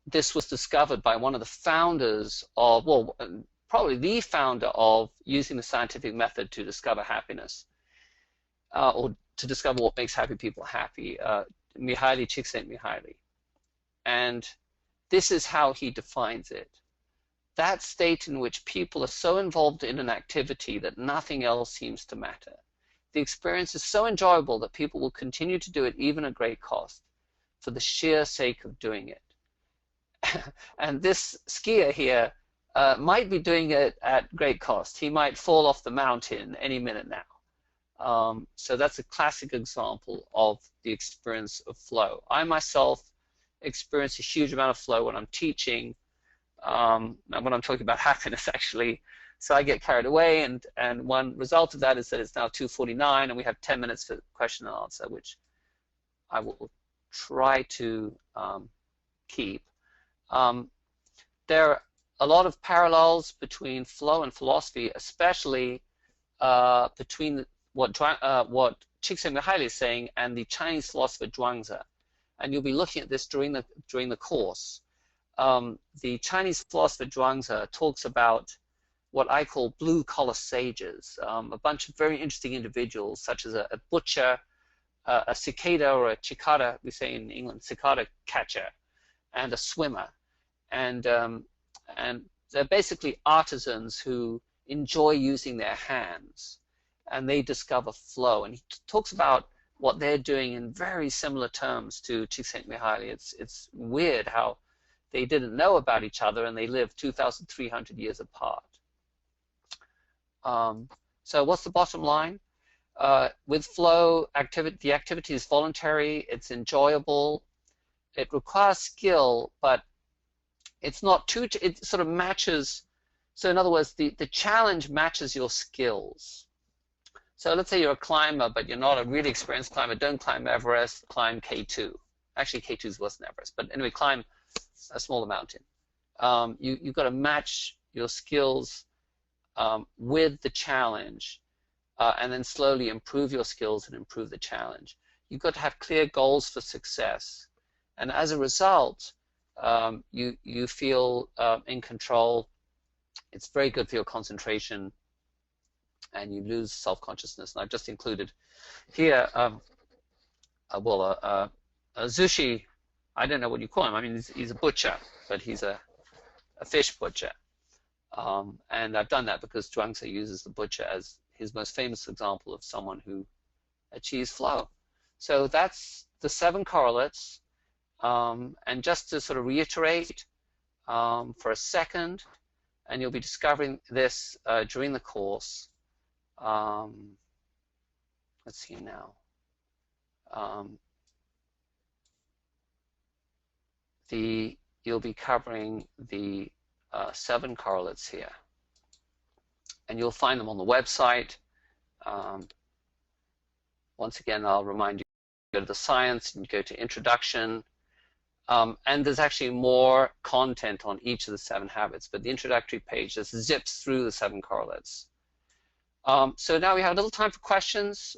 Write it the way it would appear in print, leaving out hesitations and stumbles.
this was discovered by one of the founders of, well, probably the founder of using the scientific method to discover happiness, or to discover what makes happy people happy, Mihaly Csikszentmihalyi. And this is how he defines it. That state in which people are so involved in an activity that nothing else seems to matter. The experience is so enjoyable that people will continue to do it even at great cost, for the sheer sake of doing it. And this skier here might be doing it at great cost. He might fall off the mountain any minute now. So that's a classic example of the experience of flow. I myself experience a huge amount of flow when I'm teaching, when I'm talking about happiness, actually. So I get carried away, and one result of that is that it's now 2:49, and we have 10 minutes for question and answer, which I will try to keep. There are a lot of parallels between flow and philosophy, especially between what Csikszentmihalyi is saying and the Chinese philosopher Zhuangzi. And you'll be looking at this during the course. The Chinese philosopher Zhuangzi talks about what I call blue-collar sages, a bunch of very interesting individuals, such as a butcher, a cicada or a cicada, we say in England, cicada catcher, and a swimmer. And they're basically artisans who enjoy using their hands, and they discover flow. And he talks about what they're doing in very similar terms to Csikszentmihalyi. It's weird how they didn't know about each other and they lived 2,300 years apart. So what's the bottom line? With flow, the activity is voluntary, it's enjoyable, it requires skill, but it's not too, it sort of matches. So in other words, the challenge matches your skills. So let's say you're a climber, but you're not a really experienced climber. Don't climb Everest, climb K2. Actually, K2 is worse than Everest, but anyway, climb a smaller mountain. You've got to match your skills with the challenge, and then slowly improve your skills and improve the challenge. You've got to have clear goals for success, and as a result, you feel in control. It's very good for your concentration, and you lose self-consciousness. And I've just included here, a sushi. I don't know what you call him. I mean, he's a butcher, but he's a fish butcher. And I've done that because Zhuangzi uses the butcher as his most famous example of someone who achieves flow. So that's the 7 correlates. And just to sort of reiterate for a second, and you'll be discovering this during the course. Let's see now. You'll be covering the 7 correlates here, and you'll find them on the website. Once again, I'll remind you, go to the science and go to introduction, and there's actually more content on each of the 7 habits, but the introductory page just zips through the 7 correlates. So now we have a little time for questions.